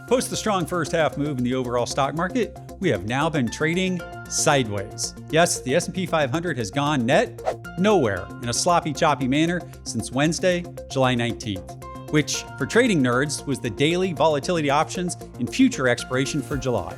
Post the strong first half move in the overall stock market, we have now been trading sideways. Yes, the S&P 500 has gone net nowhere in a sloppy, choppy manner since Wednesday, July 19th, which for trading nerds was the daily volatility options and future expiration for July.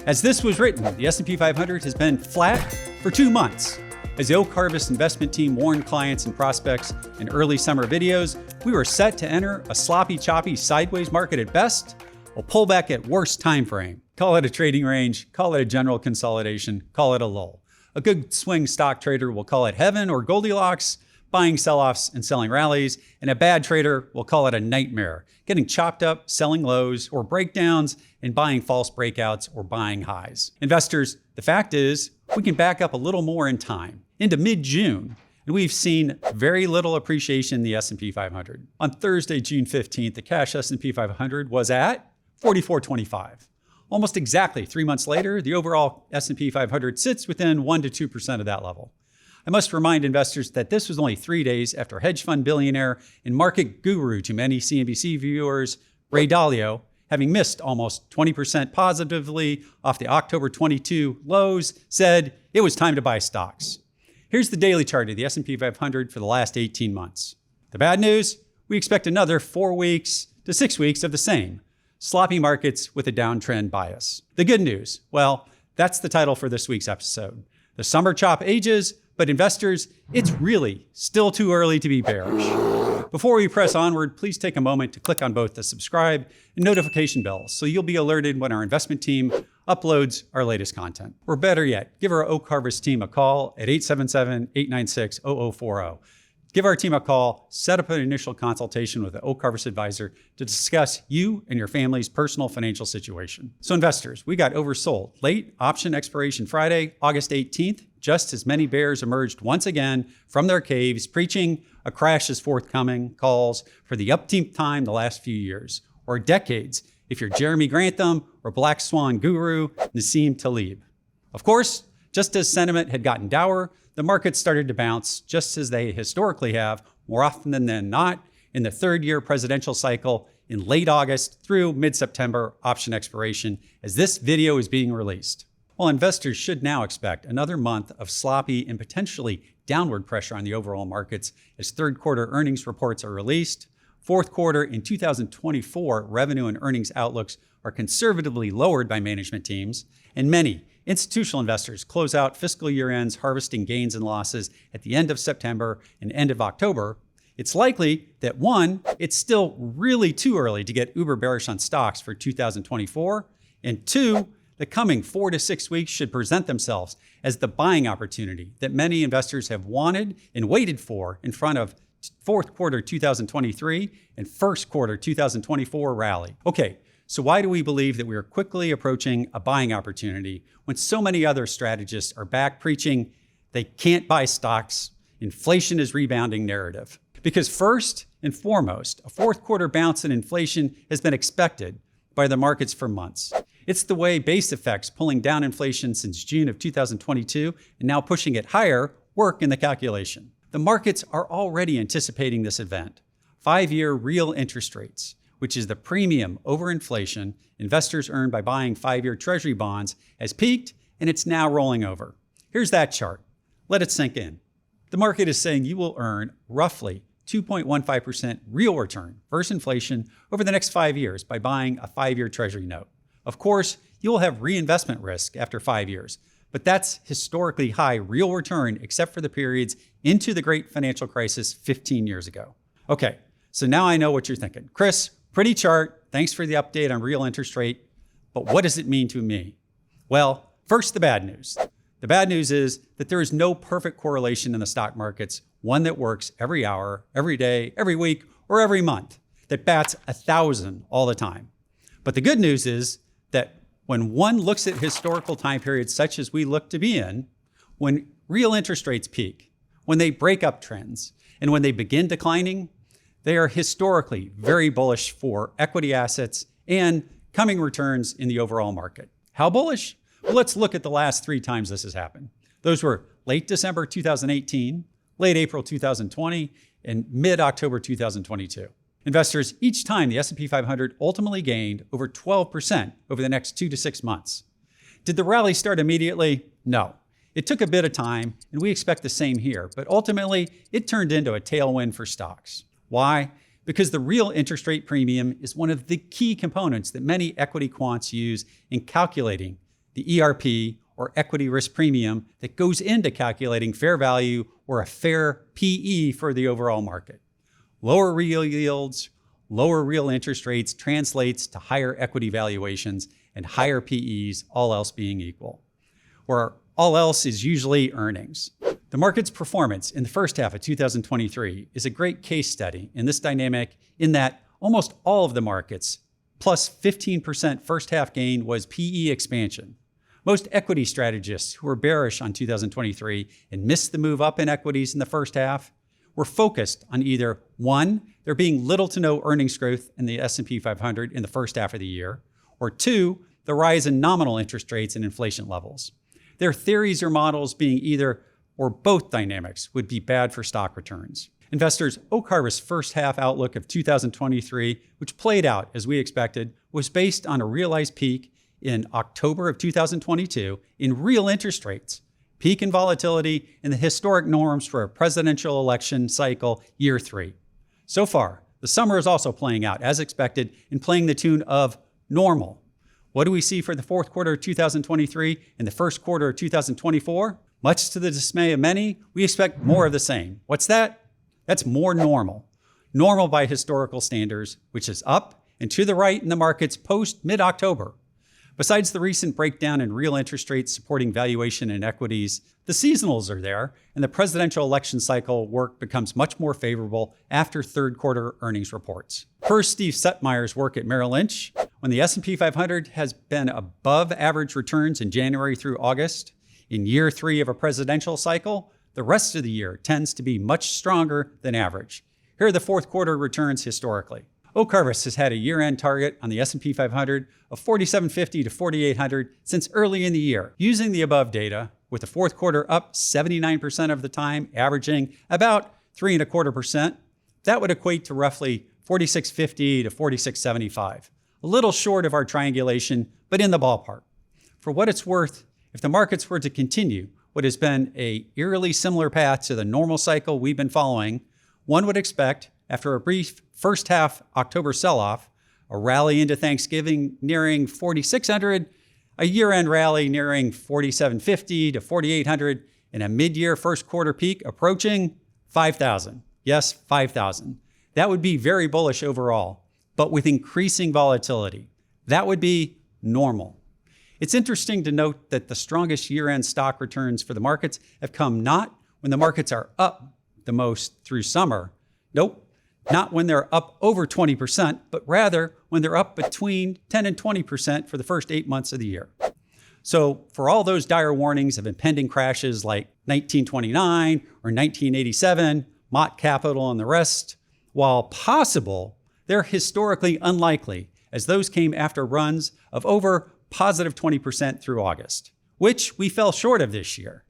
As this was written, the S&P 500 has been flat for 2 months. As the Oak Harvest investment team warned clients and prospects in early summer videos, we were set to enter a sloppy, choppy, sideways market at best, a pullback at worst time frame. Call it a trading range, call it a general consolidation, call it a lull. A good swing stock trader will call it heaven or Goldilocks, buying sell-offs and selling rallies, and a bad trader will call it a nightmare, getting chopped up, selling lows or breakdowns, and buying false breakouts or buying highs. Investors, the fact is, we can back up a little more in time, into mid-June, and we've seen very little appreciation in the S&P 500. On Thursday, June 15th, the cash S&P 500 was at 44.25. Almost exactly 3 months later, the overall S&P 500 sits within 1 to 2% of that level. I must remind investors that this was only 3 days after hedge fund billionaire and market guru to many CNBC viewers, Ray Dalio, having missed almost 20% positively off the October 22 lows, said it was time to buy stocks. Here's the daily chart of the S&P 500 for the last 18 months. The bad news, we expect another 4 weeks to 6 weeks of the same. Sloppy markets with a downtrend bias. The good news, well, that's the title for this week's episode. The summer chop ages, but investors, it's really still too early to be bearish. Before we press onward, please take a moment to click on both the subscribe and notification bells so you'll be alerted when our investment team uploads our latest content. Or better yet, give our Oak Harvest team a call at 877-896-0040. Give our team a call, set up an initial consultation with an Oak Harvest advisor to discuss you and your family's personal financial situation. So investors, we got oversold. Late option expiration Friday, August 18th, just as many bears emerged once again from their caves, preaching a crash is forthcoming, calls for the upteenth time the last few years, or decades if you're Jeremy Grantham or Black Swan guru Nassim Taleb. Of course, just as sentiment had gotten dour, the markets started to bounce just as they historically have, more often than not, in the third-year presidential cycle in late August through mid-September option expiration as this video is being released. While investors should now expect another month of sloppy and potentially downward pressure on the overall markets as third quarter earnings reports are released, fourth quarter in 2024 revenue and earnings outlooks are conservatively lowered by management teams, and many institutional investors close out fiscal year ends harvesting gains and losses at the end of September and end of October, it's likely that one, it's still really too early to get uber bearish on stocks for 2024, and two, the coming 4 to 6 weeks should present themselves as the buying opportunity that many investors have wanted and waited for in front of fourth quarter 2023 and first quarter 2024 rally. Okay, so why do we believe that we are quickly approaching a buying opportunity when so many other strategists are back preaching they can't buy stocks, inflation is rebounding narrative? Because first and foremost, a fourth quarter bounce in inflation has been expected by the markets for months. It's the way base effects pulling down inflation since June of 2022 and now pushing it higher work in the calculation. The markets are already anticipating this event. 5-year real interest rates, which is the premium over inflation investors earn by buying 5-year treasury bonds, has peaked and it's now rolling over. Here's that chart. Let it sink in. The market is saying you will earn roughly 2.15% real return versus inflation over the next 5 years by buying a 5-year treasury note. Of course, you'll have reinvestment risk after 5 years, but that's historically high real return except for the periods into the great financial crisis 15 years ago. Okay, so now I know what you're thinking. Chris, pretty chart. Thanks for the update on real interest rate, but what does it mean to me? Well, first, the bad news. The bad news is that there is no perfect correlation in the stock markets, one that works every hour, every day, every week, or every month, that bats 1,000 all the time. But the good news is that when one looks at historical time periods such as we look to be in, when real interest rates peak, when they break up trends, and when they begin declining, they are historically very bullish for equity assets and coming returns in the overall market. How bullish? Well, let's look at the last 3 times this has happened. Those were late December 2018, late April 2020, and mid-October 2022. Investors, each time the S&P 500 ultimately gained over 12% over the next 2 to 6 months. Did the rally start immediately? No. It took a bit of time, and we expect the same here, but ultimately it turned into a tailwind for stocks. Why? Because the real interest rate premium is one of the key components that many equity quants use in calculating the ERP, or equity risk premium, that goes into calculating fair value or a fair PE for the overall market. Lower real yields, lower real interest rates translates to higher equity valuations and higher PEs, all else being equal, where all else is usually earnings. The market's performance in the first half of 2023 is a great case study in this dynamic, in that almost all of the markets, plus 15% first half gain, was PE expansion. Most equity strategists who were bearish on 2023 and missed the move up in equities in the first half were focused on either, one, there being little to no earnings growth in the S&P 500 in the first half of the year, or two, the rise in nominal interest rates and inflation levels. Their theories or models being either or both dynamics would be bad for stock returns. Investors, Oak Harvest's first half outlook of 2023, which played out as we expected, was based on a realized peak in October of 2022 in real interest rates, peak in volatility, and the historic norms for a presidential election cycle year 3. So far, the summer is also playing out as expected and playing the tune of normal. What do we see for the fourth quarter of 2023 and the first quarter of 2024? Much to the dismay of many, we expect more of the same. What's that? That's more normal. Normal by historical standards, which is up and to the right in the markets post mid-October. Besides the recent breakdown in real interest rates supporting valuation and equities, the seasonals are there, and the presidential election cycle work becomes much more favorable after third quarter earnings reports. Per Steve Setmeyer's work at Merrill Lynch, when the S&P 500 has been above average returns in January through August, in year 3 of a presidential cycle, the rest of the year tends to be much stronger than average. Here are the fourth quarter returns historically. Oak Harvest has had a year-end target on the S&P 500 of 4,750 to 4,800 since early in the year. Using the above data, with the fourth quarter up 79% of the time, averaging about 3.25%, that would equate to roughly 4,650 to 4,675. A little short of our triangulation, but in the ballpark. For what it's worth, if the markets were to continue what has been a eerily similar path to the normal cycle we've been following, one would expect, after a brief first half October sell-off, a rally into Thanksgiving nearing 4,600, a year-end rally nearing 4,750 to 4,800, and a mid-year first quarter peak approaching 5,000. Yes, 5,000. That would be very bullish overall, but with increasing volatility. That would be normal. It's interesting to note that the strongest year-end stock returns for the markets have come not when the markets are up the most through summer. Nope. Not when they're up over 20%, but rather when they're up between 10 and 20% for the first 8 months of the year. So for all those dire warnings of impending crashes like 1929 or 1987, Mott Capital and the rest, while possible, they're historically unlikely, as those came after runs of over positive 20% through August, which we fell short of this year.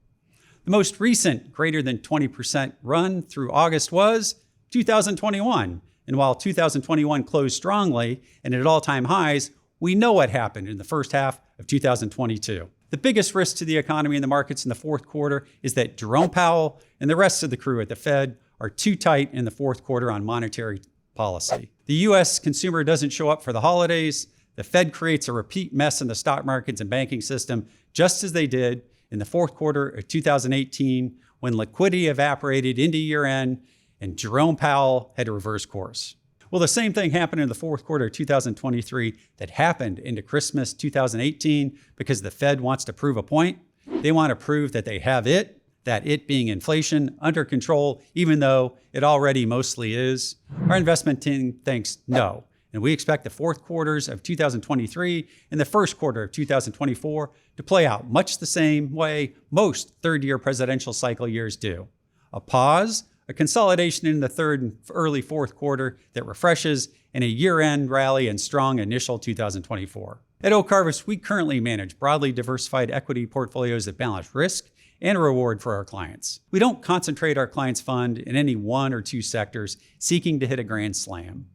The most recent greater than 20% run through August was 2021. And while 2021 closed strongly and at all-time highs, we know what happened in the first half of 2022. The biggest risk to the economy and the markets in the fourth quarter is that Jerome Powell and the rest of the crew at the Fed are too tight in the fourth quarter on monetary policy. The U.S. consumer doesn't show up for the holidays. The Fed creates a repeat mess in the stock markets and banking system, just as they did in the fourth quarter of 2018, when liquidity evaporated into year-end and Jerome Powell had to reverse course. Well, the same thing happened in the fourth quarter of 2023 that happened into Christmas 2018 because the Fed wants to prove a point. They want to prove that they have it, that it being inflation, under control, even though it already mostly is. Our investment team thinks no. And we expect the fourth quarters of 2023 and the first quarter of 2024 to play out much the same way most third-year presidential cycle years do. A pause, a consolidation in the third and early fourth quarter that refreshes, and a year-end rally and strong initial 2024. At Oak Harvest, we currently manage broadly diversified equity portfolios that balance risk and reward for our clients. We don't concentrate our clients' fund in any one or two sectors seeking to hit a grand slam.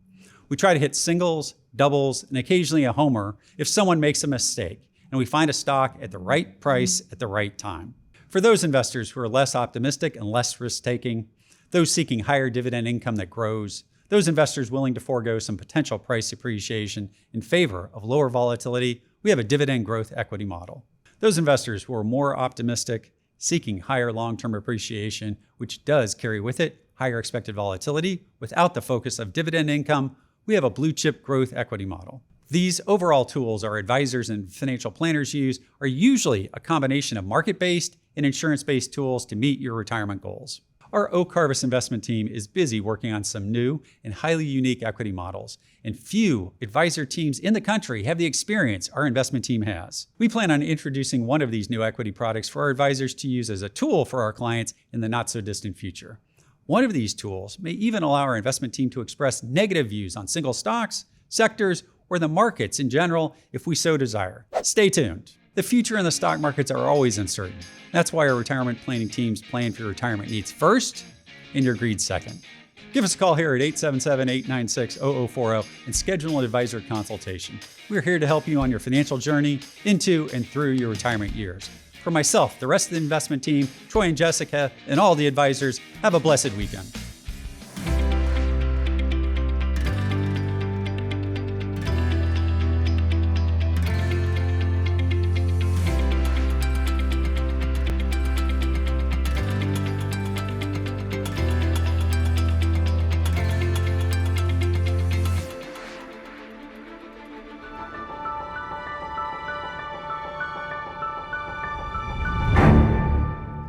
We try to hit singles, doubles, and occasionally a homer if someone makes a mistake, and we find a stock at the right price at the right time. For those investors who are less optimistic and less risk-taking, those seeking higher dividend income that grows, those investors willing to forego some potential price appreciation in favor of lower volatility, we have a dividend growth equity model. Those investors who are more optimistic, seeking higher long-term appreciation, which does carry with it higher expected volatility without the focus of dividend income, we have a blue chip growth equity model. These overall tools our advisors and financial planners use are usually a combination of market-based and insurance-based tools to meet your retirement goals. Our Oak Harvest investment team is busy working on some new and highly unique equity models, and few advisor teams in the country have the experience our investment team has. We plan on introducing one of these new equity products for our advisors to use as a tool for our clients in the not-so-distant future. One of these tools may even allow our investment team to express negative views on single stocks, sectors, or the markets in general if we so desire. Stay tuned. The future and the stock markets are always uncertain. That's why our retirement planning teams plan for your retirement needs first and your greed second. Give us a call here at 877-896-0040 and schedule an advisor consultation. We're here to help you on your financial journey into and through your retirement years. For myself, the rest of the investment team, Troy and Jessica, and all the advisors, have a blessed weekend.